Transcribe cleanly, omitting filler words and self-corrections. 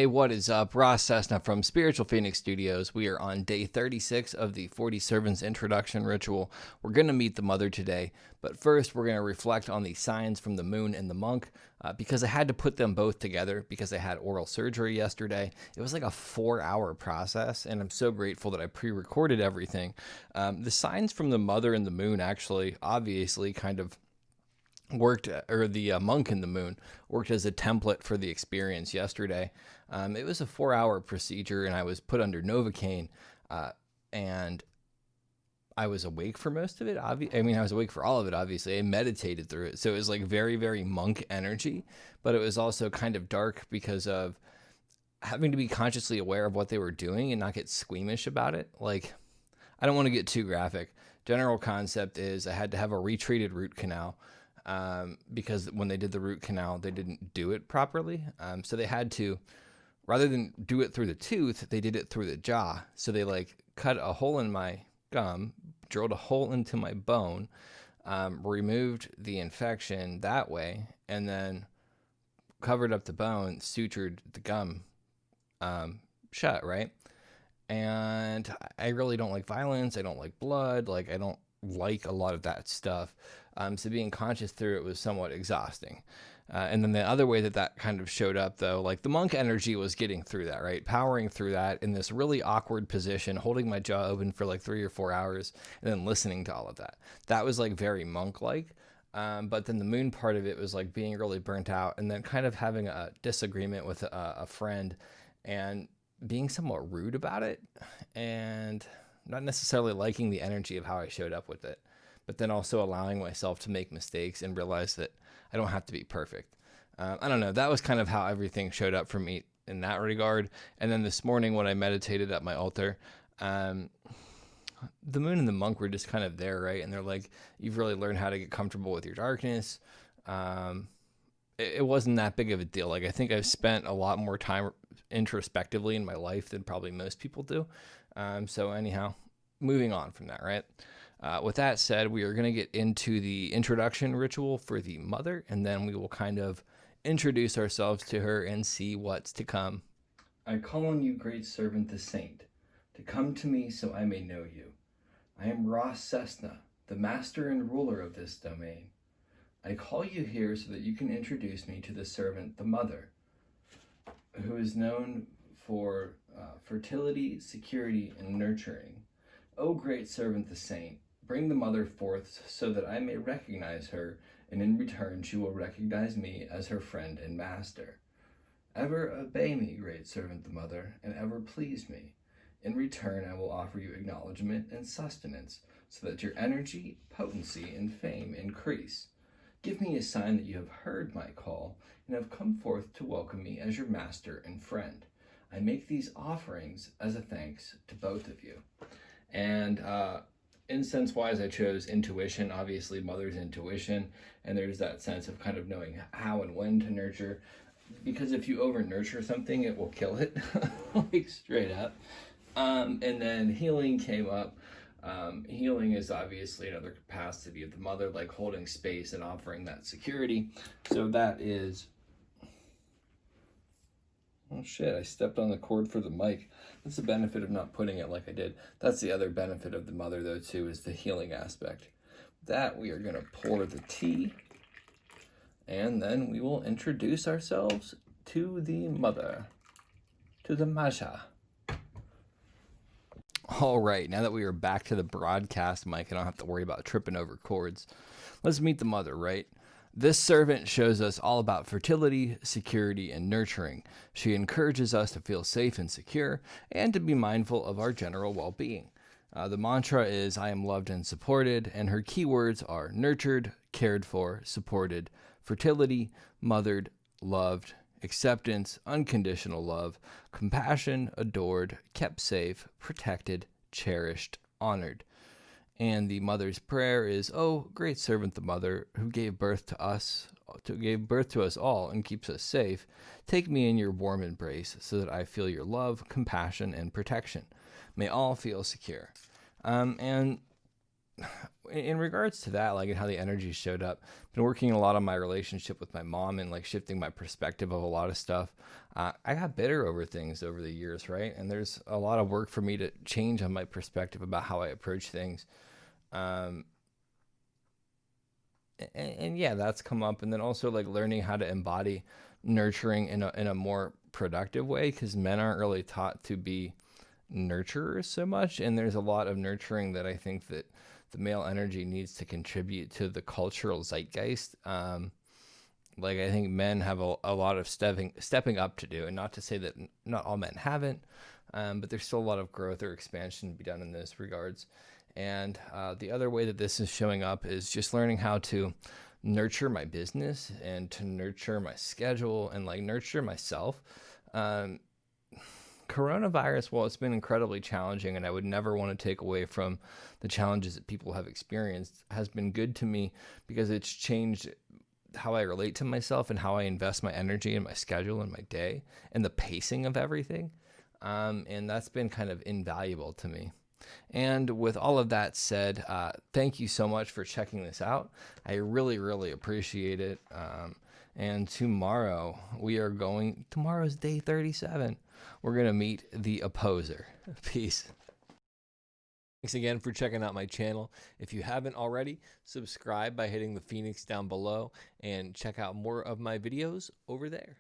Hey, what is up? Ross Cessna from Spiritual Phoenix Studios. We are on day 36 of the 40 Servants Introduction Ritual. We're going to meet the Mother today, but first we're going to reflect on the signs from the moon and the monk because I had to put them both together because I had oral surgery yesterday. It was like a 4-hour process, and I'm so grateful that I pre-recorded everything. The signs from the Mother and the moon actually, obviously, kind of worked, or the monk in the moon worked as a template for the experience yesterday. It was a 4-hour procedure, and I was put under Novocaine, and I was awake for most of it. I was awake for all of it, obviously. I meditated through it. So it was like very, very monk energy, but it was also kind of dark because of having to be consciously aware of what they were doing and not get squeamish about it. Like, I don't want to get too graphic. General concept is I had to have a retreated root canal. Because when they did the root canal, they didn't do it properly. So they had to, rather than do it through the tooth, they did it through the jaw. So they like cut a hole in my gum, drilled a hole into my bone, removed the infection that way, and then covered up the bone, sutured the gum shut, right? And I really don't like violence. I don't like blood. Like, I don't like a lot of that stuff. So being conscious through it was somewhat exhausting. And then the other way that kind of showed up, though, like the monk energy was getting through that, right? Powering through that in this really awkward position, holding my jaw open for like 3 or 4 hours, and then listening to all of that. That was like very monk-like. But then the moon part of it was like being really burnt out, and then kind of having a disagreement with a friend and being somewhat rude about it, and not necessarily liking the energy of how I showed up with it, but then also allowing myself to make mistakes and realize that I don't have to be perfect. I don't know. That was kind of how everything showed up for me in that regard. And then this morning when I meditated at my altar, the moon and the monk were just kind of there, right? And they're like, you've really learned how to get comfortable with your darkness. It wasn't that big of a deal. Like, I think I've spent a lot more time introspectively in my life than probably most people do. So anyhow, moving on from that, right? With that said, we are going to get into the introduction ritual for the mother, and then we will kind of introduce ourselves to her and see what's to come. I call on you, great servant, the saint, to come to me so I may know you. I am Ross Cessna, the master and ruler of this domain. I call you here so that you can introduce me to the servant, the mother, who is known for fertility, security, and nurturing. O great servant, the saint, bring the mother forth so that I may recognize her, and in return she will recognize me as her friend and master. Ever obey me, great servant the mother, and ever please me. In return I will offer you acknowledgement and sustenance, so that your energy, potency, and fame increase. Give me a sign that you have heard my call, and have come forth to welcome me as your master and friend. I make these offerings as a thanks to both of you. And incense-wise, I chose intuition, obviously mother's intuition, and there's that sense of kind of knowing how and when to nurture, because if you over-nurture something, it will kill it, like straight up. And then healing came up. Healing is obviously another capacity of the mother, like holding space and offering that security. So that is... Oh shit, I stepped on the cord for the mic. That's the benefit of not putting it like I did. That's the other benefit of the mother, though, too, is the healing aspect. That we are going to pour the tea, and then we will introduce ourselves to the mother, to the Maja. All right, now that we are back to the broadcast mic, I don't have to worry about tripping over cords. Let's meet the mother, right? This servant shows us all about fertility, security, and nurturing. She encourages us to feel safe and secure, and to be mindful of our general well-being. The mantra is, I am loved and supported, and her keywords are nurtured, cared for, supported, fertility, mothered, loved, acceptance, unconditional love, compassion, adored, kept safe, protected, cherished, honored. And the mother's prayer is, oh, great servant the mother, who gave birth to us all and keeps us safe, take me in your warm embrace so that I feel your love, compassion, and protection. May all feel secure. And in regards to that, like, and how the energy showed up, been working a lot on my relationship with my mom and like shifting my perspective of a lot of stuff. I got bitter over things over the years, right? And there's a lot of work for me to change on my perspective about how I approach things. Um, and yeah, that's come up. And then also like learning how to embody nurturing in a more productive way, because men aren't really taught to be nurturers so much. And there's a lot of nurturing that I think that the male energy needs to contribute to the cultural zeitgeist. Like I think men have a lot of stepping up to do, and not to say that not all men haven't, but there's still a lot of growth or expansion to be done in those regards. And the other way that this is showing up is just learning how to nurture my business and to nurture my schedule and like nurture myself. Coronavirus, while it's been incredibly challenging, and I would never want to take away from the challenges that people have experienced, has been good to me because it's changed how I relate to myself and how I invest my energy and my schedule and my day and the pacing of everything. And that's been kind of invaluable to me. And with all of that said, thank you so much for checking this out. I really, really appreciate it. And tomorrow tomorrow's day 37. We're going to meet the opposer. Peace. Thanks again for checking out my channel. If you haven't already, subscribe by hitting the Phoenix down below and check out more of my videos over there.